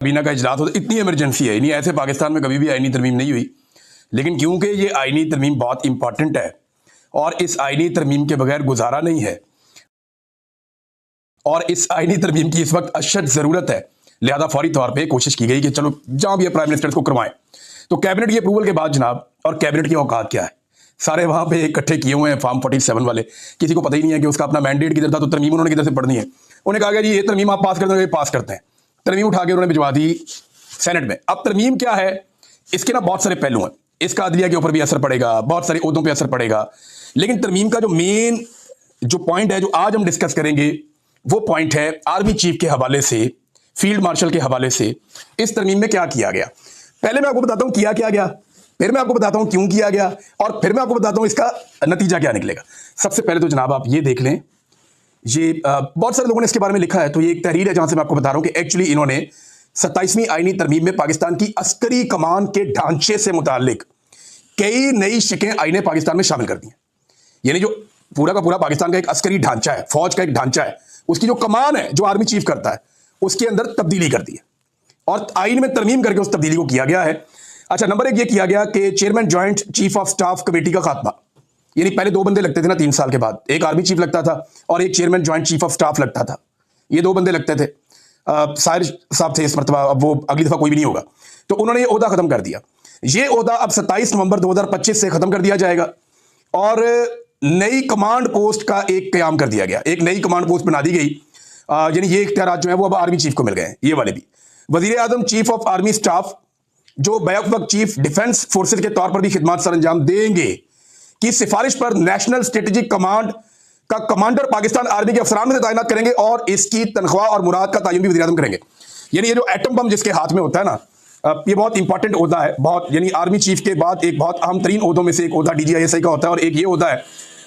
काबीना का इजलास होता, इतनी इमरजेंसी है नहीं, ऐसे पाकिस्तान में कभी भी आईनी तरमीम नहीं हुई। लेकिन क्योंकि ये आईनी तरमीम बहुत इंपॉर्टेंट है और इस आईनी तरमीम के बगैर गुजारा नहीं है और इस आईनी तरमीम की इस वक्त अशद ज़रूरत है, लिहाजा फौरी तौर पर कोशिश की गई कि चलो जहां भी प्राइम मिनिस्टर को करवाएं। तो कैबिनेट की अप्रूवल के बाद जनाब, और कैबिनेट की औकात क्या है, सारे वहां पे इकट्ठे किए हुए हैं फॉर्म 47 वाले, किसी को पता ही नहीं है कि उसका अपना मैंडेट किधर था, तो तरमीम उन्होंने किधर से पढ़नी है। उन्हें कहा गया जी ये तरमीम आप पास कर देंगे, पास करते हैं। तरमीम उठा के उन्होंने भिजवा दी सेनेट में। अब तरमीम क्या है, इसके ना बहुत सारे पहलू हैं, इसका अदलिया के ऊपर भी असर पड़ेगा, बहुत सारे ओहदों पे असर पड़ेगा। लेकिन तरमीम का जो मेन जो पॉइंट है जो आज हम डिस्कस करेंगे वो पॉइंट है आर्मी चीफ के हवाले से, फील्ड मार्शल के हवाले से इस तरमीम में क्या किया गया। पहले मैं आपको बताता हूं किया क्या गया, फिर मैं आपको बताता हूं क्यों किया गया, और फिर मैं आपको बताता हूं इसका नतीजा क्या निकलेगा। सबसे पहले तो जनाब आप ये देख लें, ये बहुत सारे लोगों ने इसके बारे में लिखा है, तो ये एक तहरीर है जहां से मैं आपको बता रहा हूं कि एक्चुअली इन्होंने 27वीं आईनी तरमीम में पाकिस्तान की अस्करी कमान के ढांचे से मुतालिक कई नई शिकें आईने पाकिस्तान में शामिल कर दी हैं। यानी जो पूरा का पूरा पाकिस्तान का एक अस्करी ढांचा है, फौज का एक ढांचा है, उसकी जो कमान है जो आर्मी चीफ करता है उसके अंदर तब्दीली कर दी है और आईन में तरमीम करके उस तब्दीली को किया गया है। अच्छा, नंबर एक ये किया गया कि chairman joint chief of staff committee का खात्मा, यानी पहले दो बंदे लगते थे ना 3 साल के बाद, एक आर्मी चीफ लगता था और एक chairman joint chief of staff लगता था, ये दो बंदे लगते थे। साहिर साहब थे इस मरतबा, अब वो अगली दफा कोई भी नहीं होगा, तो उन्होंने ये ओहदा खत्म कर दिया। ये ओहदा अब 27 नवंबर 2025 से खत्म कर दिया जाएगा और नई कमांड पोस्ट का एक क्याम कर दिया गया, एक नई कमांड पोस्ट बना दी गई। यानी ये इख्तियार जो है वो अब आर्मी चीफ को मिल गए हैं, ये वाले भी। वजीर आजम चीफ ऑफ आर्मी स्टाफ जो बैक वक्त चीफ डिफेंस फोर्सेज के तौर पर भी खिदमत सर अंजाम देंगे की सिफारिश पर नेशनल स्ट्रेटेजिक कमांड का कमांडर पाकिस्तान आर्मी के अफसरान में से तैनात करेंगे और इसकी तनख्वाह और मुराद का तयन भी वज़ीर आज़म करेंगे। यानी ये जो एटम बम जिसके हाथ में होता है ना, ये बहुत इंपॉर्टेंट ओहदा है, बहुत, यानी आर्मी चीफ के बाद एक बहुत अहम तरीन ओहदों में से एक ओहदा DGISI का होता है और एक ये ओहदा है,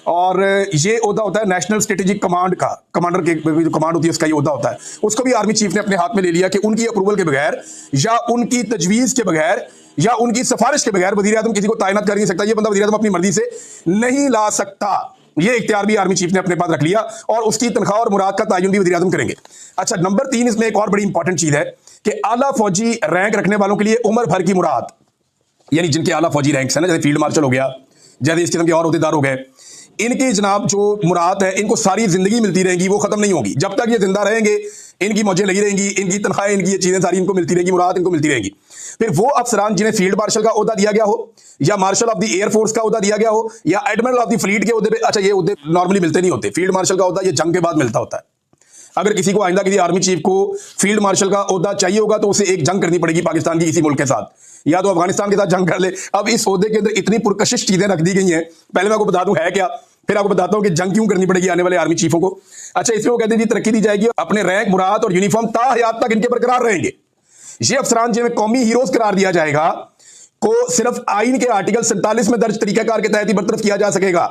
और ये ओहदा होता है नेशनल स्ट्रेटेजिक कमांड का, कमांडर के जो कमांड होती है उसका ये ओहदा होता है। उसको भी आर्मी चीफ ने अपने हाथ में ले लिया कि उनकी अप्रूवल के बगैर या उनकी तजवीज़ के बगैर या उनकी सिफारिश के बगैर वज़ीर आज़म किसी को तैनात कर नहीं सकता। ये बंदा वज़ीर आज़म अपनी मर्जी से नहीं ला सकता, ये इख्तियार भी आर्मी चीफ ने अपने पास रख लिया और उसकी तनख्वाह और मुराद का तयन भी वज़ीर आज़म करेंगे। अच्छा, नंबर 3 इसमें एक और बड़ी इंपॉर्टेंट चीज है कि आला फौजी रैंक रखने वालों के लिए उम्र भर की मुराद, यानी जिनके आला फौजी रैंक्स है ना, जैसे फील्ड मार्शल हो गया, जैसे इस किस्म के और ओहदेदार हो गए, इनकी जनाब जो मुराद है इनको सारी जिंदगी मिलती रहेंगी, वो खत्म नहीं होगी। जब तक ये जिंदा रहेंगे इनकी मौजें लगी रहेंगी, इनकी तनख्वाहें, इनकी ये चीजें सारी इनको मिलती रहेंगी, मुराद इनको मिलती रहेगी। फिर वो अफसरान जिन्हें फील्ड मार्शल का ओहदा दिया गया हो या मार्शल ऑफ द एयरफोर्स का ओहदा दिया गया हो या एडमिरल ऑफ द फ्लीट के ओहदे पे, अच्छा ये ओहदे नॉर्मली मिलते नहीं होते, फील्ड मार्शल का ओहदा ये जंग के बाद मिलता होता है। अगर किसी को आइंदा किसी आर्मी चीफ को फील्ड मार्शल का ओहदा चाहिए होगा तो उसे एक जंग करनी पड़ेगी पाकिस्तान की किसी मुल्क के साथ, या तो अफगानिस्तान के साथ जंग कर ले। अब इस ओहदे के अंदर इतनी पुरकशिश चीजें रख दी गई हैं, पहले मैं आपको बता दूं है क्या, फिर आपको बताता हूं कि जंग क्यों करनी पड़ेगी आने वाले आर्मी चीफों को। अच्छा, इसमें वो कहते हैं जी तरक्की दी जाएगी, अपने रैंक, मुराद और यूनिफॉर्म ताहयात तक इनके बरकरार रहेंगे। ये अफसरान जिन्हें कौमी हीरोज करार दिया जाएगा को सिर्फ आइन के आर्टिकल 47 में दर्ज तरीकाकार के तहत ही बरतरफ किया जा सकेगा।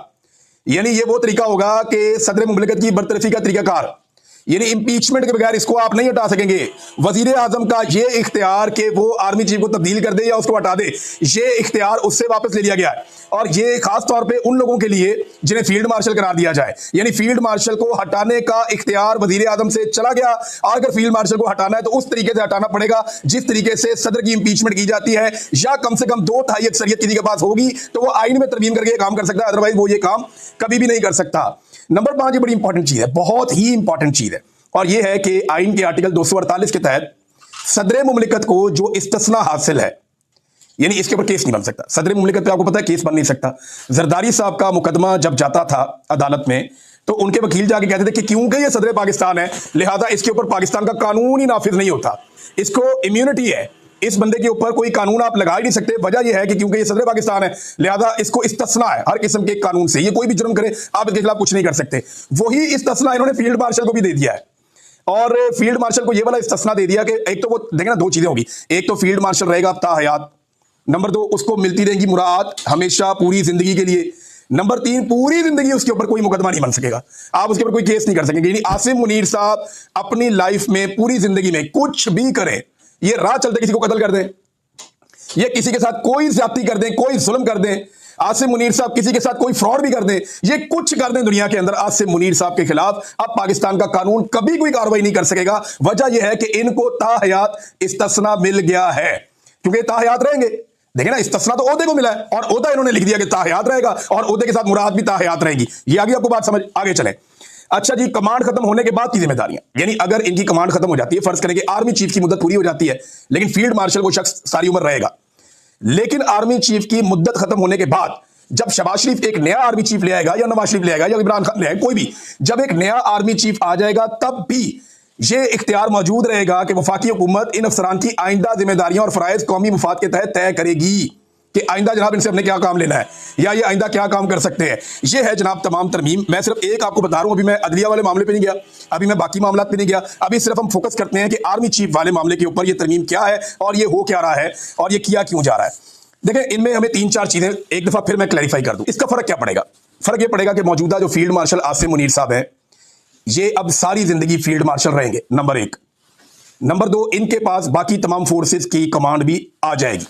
यानी ये वो तरीका होगा कि सदर मुमलिकत की बरतरफी का तरीकाकार, यानी इंपीचमेंट के बगैर इसको आप नहीं हटा सकेंगे। वजीर आजम का ये इख्तियार कि वो आर्मी चीफ को तब्दील कर दे या उसको हटा दे, ये इख्तियार उससे वापस ले लिया गया है और ये खास तौर पे उन लोगों के लिए जिन्हें फील्ड मार्शल करार दिया जाए। यानी फील्ड मार्शल को हटाने का इख्तियार वजीर आजम से चला गया और अगर फील्ड मार्शल को हटाना है तो उस तरीके से हटाना पड़ेगा जिस तरीके से सदर की इंपीचमेंट की जाती है, या कम से कम 2/3 अक्सरियत किसी के पास होगी तो वो आइन में तरमीम करके काम कर सकता है, अदरवाइज वो ये काम कभी भी नहीं कर सकता। नंबर 5 ये बड़ी इंपॉर्टेंट चीज है, बहुत ही इंपॉर्टेंट चीज है, और यह है कि आइन के आर्टिकल 248 के तहत सदर मुमलिकत को जो इस्तिस्ना हासिल है, यानी इसके ऊपर केस नहीं बन सकता। सदर मुमलिकत पे आपको पता है केस बन नहीं सकता। जरदारी साहब का मुकदमा जब जाता था अदालत में तो उनके वकील जाके कहते थे कि क्योंकि ये सदर पाकिस्तान है लिहाजा इसके ऊपर पाकिस्तान का कानून ही नाफिज नहीं होता, इसको इम्यूनिटी है, इस बंदे के ऊपर कोई कानून आप लगा ही नहीं सकते। वजह यह है कि क्योंकि ये सदर पाकिस्तान है लिहाजा इसको इस्तिस्ना है हर किस्म के कानून से, ये कोई भी जुर्म करे आप इसके खिलाफ कुछ नहीं कर सकते। वही इस्तिस्ना इन्होंने फील्ड मार्शल को भी दे दिया है और फील्ड मार्शल को ये वाला इस्तिस्ना दे दिया कि एक तो वो देखें ना, 2 चीजें होगी, एक तो फील्ड मार्शल रहेगा अब ताहयात, नंबर 2 उसको मिलती रहेंगी मुराद हमेशा पूरी जिंदगी के लिए, नंबर 3 पूरी जिंदगी उसके ऊपर कोई मुकदमा नहीं बन सकेगा, आप उसके ऊपर कोई केस नहीं कर सकेंगे। यानी आसिम मुनीर साहब अपनी लाइफ में पूरी जिंदगी में कुछ भी करें, ये राह चलते किसी को कत्ल कर दें, ये किसी के साथ कोई ज्यादती कर दें, कोई जुल्म कर दें, आसिम मुनीर साहब किसी के साथ कोई फ्रॉड भी कर दें, ये कुछ कर दें दुनिया के अंदर, आसिम मुनीर साहब के खिलाफ अब पाकिस्तान का कानून कभी कोई कार्रवाई नहीं कर सकेगा। वजह यह है कि इनको ताहयात इस्तिस्ना मिल गया है, क्योंकि ताहयात रहेंगे। देखिए ना, इस्तिस्ना तो ओहदे को मिला है और ओहदा इन्होंने लिख दिया कि ताहयात रहेगा और ओहदे के साथ मुराद भी ताहयात रहेगी। ये आगे आपको बात समझ, आगे चले। अच्छा जी, कमांड खत्म होने के बाद की जिम्मेदारियां, यानी अगर इनकी कमांड खत्म हो जाती है, फर्ज करें कि आर्मी चीफ की मुद्दत पूरी हो जाती है, लेकिन फील्ड मार्शल वो शख्स सारी उम्र रहेगा, लेकिन आर्मी चीफ की मुद्दत खत्म होने के बाद जब शहबाज शरीफ एक नया आर्मी चीफ ले आएगा या नवाज शरीफ ले आएगा या इमरान खान ले आएगा, कोई भी, जब एक नया आर्मी चीफ आ जाएगा तब भी ये इख्तियार मौजूद रहेगा कि वफाकी हुकूमत इन अफसरान की आइंदा जिम्मेदारियां और फराइज कौमी मुफाद के तहत तय करेगी कि आइंदा जनाब इनसे हमने क्या काम लेना है या ये आइंदा क्या काम कर सकते हैं। ये है जनाब तमाम तरमीम। मैं सिर्फ एक आपको बता रहा हूं, अभी मैं अदलिया वाले मामले पे नहीं गया, अभी मैं बाकी मामला पे नहीं गया, अभी सिर्फ हम फोकस करते हैं कि आर्मी चीफ वाले मामले के ऊपर ये तरमीम क्या है और ये हो क्या रहा है और ये किया क्यों जा रहा है। देखें, इनमें हमें 3-4 चीजें एक दफा फिर मैं क्लैरिफाई कर दूं। इसका फर्क क्या पड़ेगा? फर्क ये पड़ेगा कि मौजूदा जो फील्ड मार्शल आसिम मुनीर साहब हैं, ये अब सारी जिंदगी फील्ड मार्शल रहेंगे, नंबर 1। नंबर 2, इनके पास बाकी तमाम फोर्सेस की कमांड भी आ जाएगी।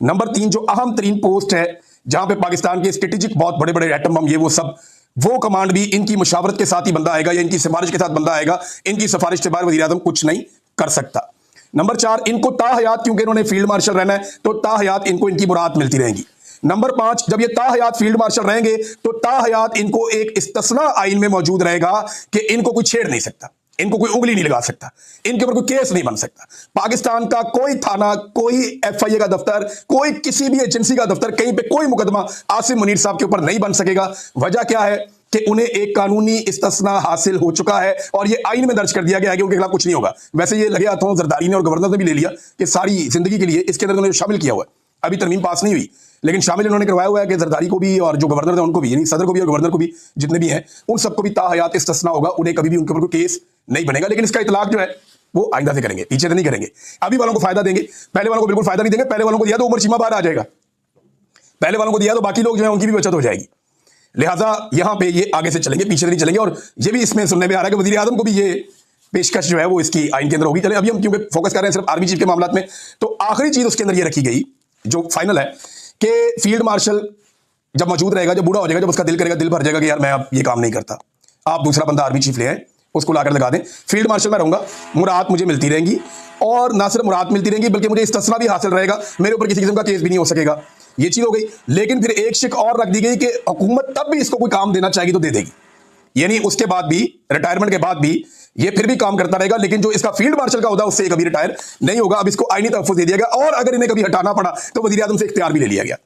नंबर 3, जो अहम तरीन पोस्ट है जहां पे पाकिस्तान के स्ट्रेटेजिक बहुत बड़े बड़े एटम बम ये वो सब, वो कमांड भी इनकी मुशावरत के साथ ही बंदा आएगा या इनकी सिफारिश के साथ बंदा आएगा। इनकी सिफारिश के बाद वज़ीर आज़म कुछ नहीं कर सकता। नंबर 4, इनको ताहयात, क्योंकि इन्होंने फील्ड मार्शल रहना है तो ताहयात इनको इनकी मुराद मिलती रहेंगी। नंबर 5, जब ये ताहयात फील्ड मार्शल रहेंगे तो ताहयात इनको एक इस्तिस्ना आइन में मौजूद रहेगा कि इनको कोई छेड़ नहीं सकता, इनको कोई उंगली नहीं लगा सकता, इनके ऊपर कोई केस नहीं बन सकता। पाकिस्तान का कोई थाना, कोई FIA का दफ्तर, कोई किसी भी एजेंसी का दफ्तर, कहीं पे कोई मुकदमा आसिम मुनीर साहब के ऊपर नहीं बन सकेगा। वजह क्या है कि उन्हें एक कानूनी इस्तिस्ना हासिल हो चुका है और ये आइन में दर्ज कर दिया गया है कि उनके खिलाफ कुछ नहीं होगा। वैसे ये लगे हाथों जरदारी ने और गवर्नर ने भी ले लिया कि सारी जिंदगी के लिए इसके अंदर उन्होंने शामिल किया हुआ है। अभी तरमीम पास नहीं हुई, लेकिन शामिल इन्होंने करवाया हुआ है कि जरदारी को भी और जो गवर्नर थे उनको भी, यानी सदर को भी और गवर्नर को भी, जितने भी हैं उन सबको भी ताहयात इस्तिस्ना होगा, उन्हें कभी भी उनके ऊपर कोई केस नहीं बनेगा। लेकिन इसका इतलाक जो है वो आइंदा से करेंगे, पीछे से नहीं करेंगे। अभी वालों को फायदा देंगे, पहले वालों को बिल्कुल फायदा नहीं देंगे। पहले वालों को दिया तो उमर चीमा बाहर आ जाएगा, पहले वालों को दिया तो बाकी लोग जो है उनकी भी बचत हो जाएगी। लिहाजा यहां पे ये आगे से चलेंगे, पीछे से नहीं चलेंगे। और ये भी इसमें सुनने में आ रहा है कि वज़ीर आज़म को भी ये पेशकश जो है वो इसकी आइन के अंदर होगी। चले, अभी हम क्योंकि फोकस कर रहे हैं सिर्फ आर्मी चीफ के मामला में, तो आखिरी चीज उसके अंदर ये रखी गई जो फाइनल है कि फील्ड मार्शल जब मौजूद रहेगा, जब बूढ़ा हो जाएगा, जब उसका दिल करेगा, दिल भर जाएगा कि यार मैं अब ये काम नहीं करता, आप दूसरा बंदा आर्मी चीफ ले आए, उसको लाकर लगा दें, फील्ड मार्शल में रहूंगा, मुराद मुझे मिलती रहेंगी और ना सिर्फ मुराद मिलती रहेंगी बल्कि मुझे इस्तिस्ना भी हासिल रहेगा, मेरे ऊपर किसी किस्म का केस भी नहीं हो सकेगा। ये चीज हो गई। लेकिन फिर एक शिक और रख दी गई कि हुकूमत तब भी इसको कोई काम देना चाहेगी तो दे देगी, यानी उसके बाद भी, रिटायरमेंट के बाद भी ये फिर भी काम करता रहेगा, लेकिन जो इसका फील्ड मार्शल का होगा उससे कभी रिटायर नहीं होगा। अब इसको आईनी तहफ़्फ़ुज़ दे दिया गया और अगर इन्हें कभी हटाना पड़ा तो वज़ीर आज़म से इख्तियार भी ले लिया गया।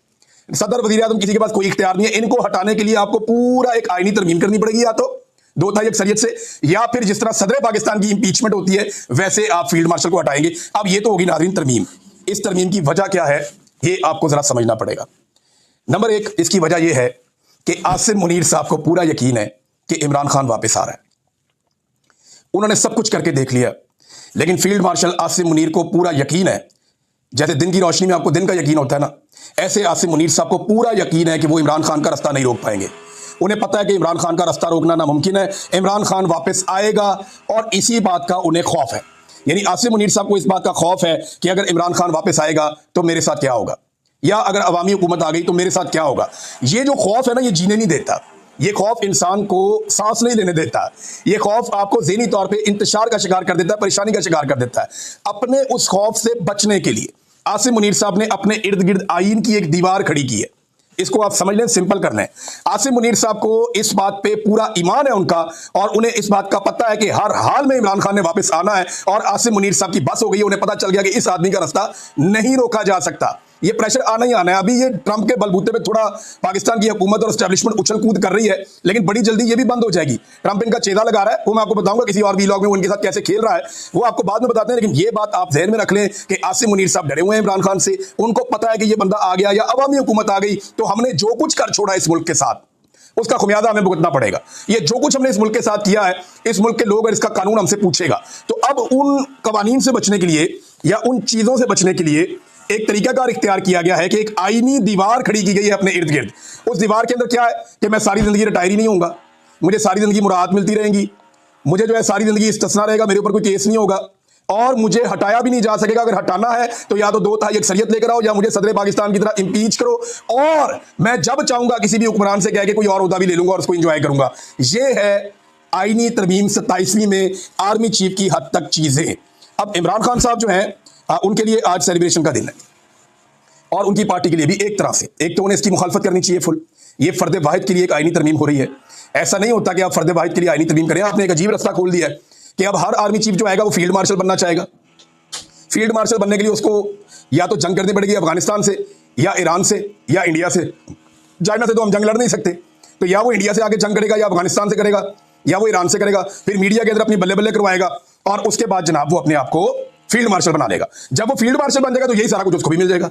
सदर, वज़ीर आज़म, किसी के पास कोई इख्तियार नहीं है। इनको हटाने के लिए आपको पूरा एक आईनी तरमीम करनी पड़ेगी, या तो 2/3 अक्सरियत से, या फिर जिस तरह सदर पाकिस्तान की इंपीचमेंट होती है वैसे आप फील्ड मार्शल को हटाएंगे। अब ये तो होगी नाज़रीन तरमीम। इस तरमीम की वजह क्या है ये आपको जरा समझना पड़ेगा। नंबर 1, इसकी वजह यह है कि आसिम मुनीर साहब को पूरा यकीन है कि इमरान खान वापस आ रहा है। उन्होंने सब कुछ करके देख लिया, लेकिन फील्ड मार्शल आसिम मुनीर को पूरा यकीन है, जैसे दिन की रोशनी में आपको दिन का यकीन होता है ना, ऐसे आसिम मुनीर साहब को पूरा यकीन है कि वो इमरान खान का रास्ता नहीं रोक पाएंगे। उन्हें पता है कि इमरान खान का रास्ता रोकना नामुमकिन है, इमरान खान वापस आएगा और इसी बात का उन्हें खौफ है। यानी आसिम मुनीर साहब को इस बात का खौफ है कि अगर इमरान खान वापस आएगा तो मेरे साथ क्या होगा, या अगर अवामी हुकूमत आ गई तो मेरे साथ क्या होगा। ये जो खौफ है ना, ये जीने नहीं देता, ये खौफ इंसान को सांस नहीं लेने देता, ये खौफ आपको ज़हनी तौर पे इंतशार का शिकार कर देता है, परेशानी का शिकार कर देता है। अपने उस खौफ से बचने के लिए आसिम मुनीर साहब ने अपने इर्द गिर्द आइन की एक दीवार खड़ी की है। इसको आप समझ लें, सिंपल कर लें। आसिम मुनीर साहब को इस बात पे पूरा ईमान है उनका, और उन्हें इस बात का पता है कि हर हाल में इमरान खान ने वापस आना है, और आसिम मुनीर साहब की बस हो गई है। उन्हें पता चल गया कि इस आदमी का रास्ता नहीं रोका जा सकता, ये प्रेशर आना ही आना है। अभी ये ट्रंप के बलबूते पे थोड़ा पाकिस्तान की हुकूमत और एस्टैब्लिशमेंट उछल कूद कर रही है, लेकिन बड़ी जल्दी ये भी बंद हो जाएगी। ट्रंप इनका चेदा लगा रहा है, वो मैं आपको बताऊंगा किसी और वीलॉग में वो इनके साथ कैसे खेल रहा है, वो आपको बाद में बताते हैं। लेकिन ये बात आप ज़हन में रख लें कि आसिम मुनीर साहब डरे हुए हैं इमरान खान से। उनको पता है कि ये बंदा आ गया या अवामी हुकूमत आ गई तो हमने जो कुछ कर छोड़ा इस मुल्क के साथ, उसका खुमियाजा हमें भुगतना पड़ेगा। ये जो कुछ हमने इस मुल्क के साथ किया है, इस मुल्क के लोग और इसका कानून हमसे पूछेगा। तो अब उन कवानीन से बचने के लिए या उन चीज़ों से बचने के लिए एक तरीकाकार इख्तियार किया गया है कि एक आईनी दीवार खड़ी की गई है अपने इर्द गिर्द। उस दीवार के अंदर क्या है कि मैं सारी जिंदगी रिटायर ही नहीं होऊंगा, मुझे सारी जिंदगी मुराद मिलती रहेंगी, मुझे जो है सारी जिंदगी इस्तिस्ना रहेगा, मेरे ऊपर कोई केस नहीं होगा, और मुझे हटाया भी नहीं जा सकेगा। अगर हटाना है तो या तो 2 अक्सरियत लेकर आओ या मुझे सदर पाकिस्तान की तरह इंपीच करो, और मैं जब चाहूंगा किसी भी हुक्मरान से कह के कोई और ओहदा भी ले लूंगा और उसको एंजॉय करूंगा। ये है आईनी तरमीम 27वीं में आर्मी चीफ की हद तक चीजें। अब इमरान खान साहब जो हैं उनके लिए आज सेलिब्रेशन का दिन है, और उनकी पार्टी के लिए भी एक तरह से, एक तो उन्हें इसकी मुखालफत करनी चाहिए फुल। ये फर्द वाहिद के लिए एक आईनी तरमीम हो रही है। ऐसा नहीं होता कि आप फर्द वाहिद के लिए आईनी तरमीम करें। आपने एक अजीब रास्ता खोल दिया है कि अब हर आर्मी चीफ जो आएगा वो फील्ड मार्शल बनना चाहेगा। फील्ड मार्शल बनने के लिए उसको या तो जंग करनी पड़ेगी अफगानिस्तान से या ईरान से या इंडिया से। चाइना से तो हम जंग लड़ नहीं सकते, तो या वो इंडिया से आके जंग करेगा या अफगानिस्तान से करेगा या वो ईरान से करेगा, फिर मीडिया के अंदर अपनी बल्ले बल्ले करवाएगा और उसके बाद जनाब वो अपने आप को फील्ड मार्शल बना लेगा। जब वो फील्ड मार्शल बन जाएगा तो यही सारा कुछ उसको भी मिल जाएगा।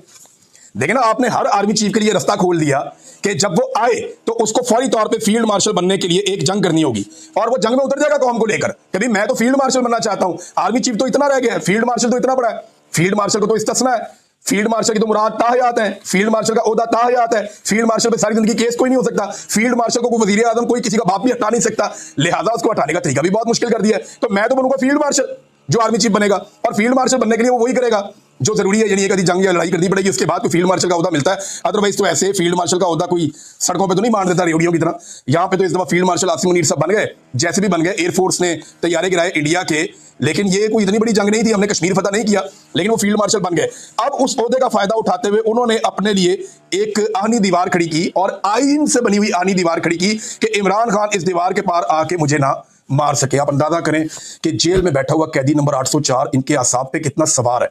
देखिए ना, आपने हर आर्मी चीफ के लिए रास्ता खोल दिया कि जब वो आए तो उसको फौरी तौर पे फील्ड मार्शल बनने के लिए एक जंग करनी होगी, और वो जंग में उतर जाएगा कौम को लेकर कि भाई मैं तो फील्ड मार्शल बनना चाहता हूं। आर्मी चीफ तो इतना रह गया है, फील्ड मार्शल तो इतना बड़ा है। फील्ड मार्शल को तो इस्तिस्ना है। फील्ड मार्शल की तो मुराद ताहयात है, फील्ड मार्शल का ओहदा ताहयात है। फील्ड मार्शल पे सारी जिंदगी केस कोई नहीं हो सकता। फील्ड मार्शल को कोई वजीर आजम कोई किसी का बाप भी हटा नहीं सकता, लिहाजा उसको हटाने का तरीका भी बहुत मुश्किल कर दिया है। तो मैं तो बनूंगा फील्ड मार्शल जो आर्मी चीफ बनेगा, और फील्ड मार्शल बनने के लिए वो वही करेगा जो जरूरी है, यानी कभी जंग या लड़ाई करनी पड़ेगी, उसके बाद कोई फील्ड मार्शल का ओहदा मिलता है। अदरवाइज तो ऐसे फील्ड मार्शल का ओहदा कोई सड़कों पे तो नहीं मान देता रेडियो की तरह। यहाँ पे तो इस दफा फील्ड मार्शल आसिम मुनीर साहब बन गए, जैसे भी बन गए। एयरफोर्स ने तैयारे गिराए इंडिया के, लेकिन ये कोई इतनी बड़ी जंग नहीं थी, हमने कश्मीर फतह नहीं किया, लेकिन वो फील्ड मार्शल बन गए। अब उस ओहदे का फायदा उठाते हुए उन्होंने अपने लिए एक आहनी दीवार खड़ी की, और आईन से बनी हुई आहनी दीवार खड़ी की कि इमरान खान इस दीवार के पार आके मुझे ना मार सके। आप अंदाजा करें कि जेल में बैठा हुआ कैदी नंबर 804 इनके आसाब पे कितना सवार है।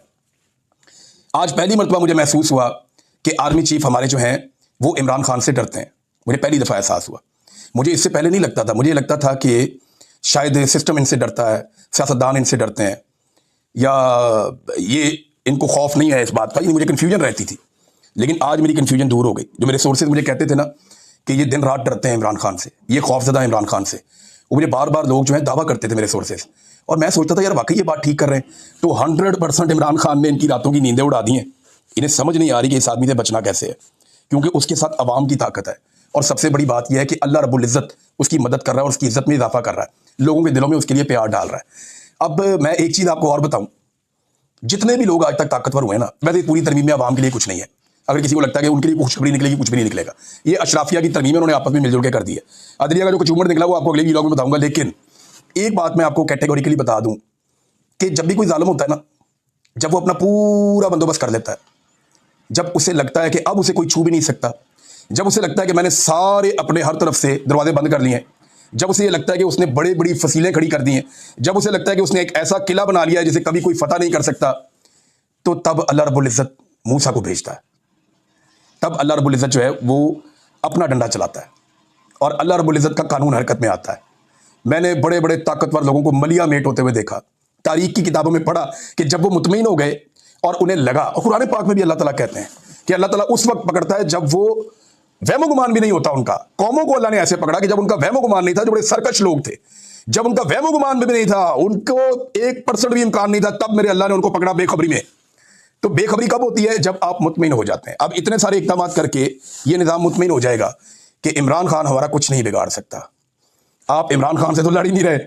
आज पहली मरतबा मुझे महसूस हुआ कि आर्मी चीफ हमारे जो हैं वो इमरान खान से डरते हैं। मुझे पहली दफ़ा एहसास हुआ। मुझे इससे पहले नहीं लगता था। मुझे लगता था कि शायद सिस्टम इनसे डरता है, सियासतदान इनसे डरते हैं, या ये इनको खौफ नहीं है इस बात का। ये मुझे कन्फ्यूजन रहती थी, लेकिन आज मेरी कन्फ्यूजन दूर हो गई। जो मेरे सोर्सेज मुझे कहते थे ना कि ये दिन रात डरते हैं इमरान खान से, ये खौफजदा है इमरान खान से, वो मुझे बार बार लोग जो है दावा करते थे मेरे सोर्सेज, और मैं सोचता था यार वाकई ये बात ठीक कर रहे हैं। तो 100% इमरान खान ने इनकी रातों की नींदें उड़ा दी हैं। इन्हें समझ नहीं आ रही कि इस आदमी से बचना कैसे है, क्योंकि उसके साथ अवाम की ताकत है। और सबसे बड़ी बात यह है कि अल्लाह रब्बुल इज़्ज़त उसकी मदद कर रहा है और उसकी इज्जत में इजाफा कर रहा है, लोगों के दिलों में उसके लिए प्यार डाल रहा है। अब मैं एक चीज़ आपको और बताऊं, जितने भी लोग आज तक ताकतवर हुए ना, वैसे पूरी तरमीम में अवाम के लिए कुछ नहीं है। अगर किसी को लगता है कि उनके लिए खुशखबरी निकलेगी, कुछ भी नहीं निकलेगा। ये अशराफिया की तरमीम उन्होंने आपस में मिलजुल के कर दी है। अदलिया का जो कचूमर निकला वो आपको अगले वीडियो में बताऊंगा। लेकिन एक बात मैं आपको कैटेगोरिकली बता दूं कि जब भी कोई जालिम होता है ना, जब वो अपना पूरा बंदोबस्त कर लेता है, जब उसे लगता है कि अब उसे कोई छू भी नहीं सकता, जब उसे लगता है कि मैंने सारे अपने हर तरफ से दरवाजे बंद कर लिए हैं, जब उसे ये लगता है कि उसने बड़ी बड़ी फसीलें खड़ी कर दी हैं, जब उसे लगता है कि उसने एक ऐसा किला बना लिया है जिसे कभी कोई फतह नहीं कर सकता, तो तब अल्लाह रब्बुल इज़्ज़त मूसा को भेजता है। तब अल्लाह रब्बुल इज़्ज़त जो है वो अपना डंडा चलाता है और अल्लाह रब्बुल इज़्ज़त का कानून हरकत में आता है। मैंने बड़े बड़े ताकतवर लोगों को मलिया मेट होते हुए देखा, तारीख की किताबों में पढ़ा कि जब वो मुतमईन हो गए और उन्हें लगा, और कुरान पाक में भी अल्लाह ताला कहते हैं कि अल्लाह ताला उस वक्त पकड़ता है जब वो वहमो गुमान भी नहीं होता उनका। कौमों को अल्लाह ने ऐसे पकड़ा कि जब उनका वहमो गुमान नहीं था, जो बड़े सरकश लोग थे, जब उनका वहमो गुमान भी नहीं था, उनको 1% भी इम्कान नहीं था, तब मेरे अल्लाह ने उनको पकड़ा बेखबरी में। तो बेखबरी कब होती है? जब आप मुतमईन हो जाते हैं। अब इतने सारे इक़दाम करके ये निज़ाम मुतमईन हो जाएगा कि इमरान खान हमारा कुछ नहीं बिगाड़ सकता। आप इमरान खान से तो लड़ ही नहीं रहे,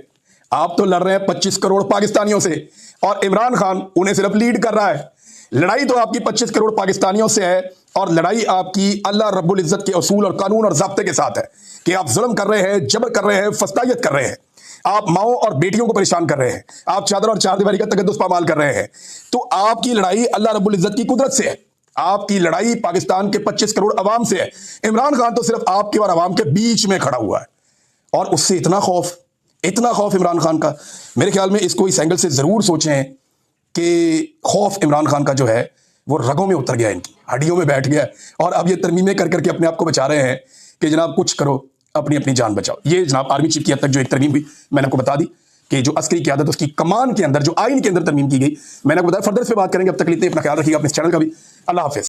आप तो लड़ रहे हैं 25 करोड़ पाकिस्तानियों से, और इमरान खान उन्हें सिर्फ लीड कर रहा है। लड़ाई तो आपकी 25 करोड़ पाकिस्तानियों से है, और लड़ाई आपकी अल्लाह रब्बुल इज़्ज़त के असूल और कानून और ज़ाब्ते के साथ है कि आप जुल्म कर रहे हैं, जबर कर रहे हैं, फस्तायत कर रहे हैं, आप माओ और बेटियों को परेशान कर रहे हैं, आप चादर और चारदीवारी का तकद्दुस पामाल कर रहे हैं। तो आपकी लड़ाई अल्लाह रब्बुल इज़्ज़त की कुदरत से है, आपकी लड़ाई पाकिस्तान के 25 करोड़ अवाम से है। इमरान खान तो सिर्फ आपके और अवाम के बीच में खड़ा हुआ है, और उससे इतना खौफ इमरान खान का। मेरे ख्याल में इसको इस एंगल से जरूर सोचें कि खौफ इमरान खान का जो है वो रगों में उतर गया, इनकी हड्डियों में बैठ गया, और अब ये तरमीमें कर करके अपने आप को बचा रहे हैं कि जनाब कुछ करो, अपनी अपनी जान बचाओ। ये जनाब आर्मी चीफ की हद तक जो एक तरमीम हुई, मैंने आपको बता दी कि जो अस्करी क़यादत उसकी कमान के अंदर जो आइन के अंदर तरमीम की गई, मैंने आपको बताया। फर्दर इस पे बात करेंगे। अब तक के लिए अपना ख्याल रखिएगा, अपने चैनल का भी। अल्लाह हाफिज़।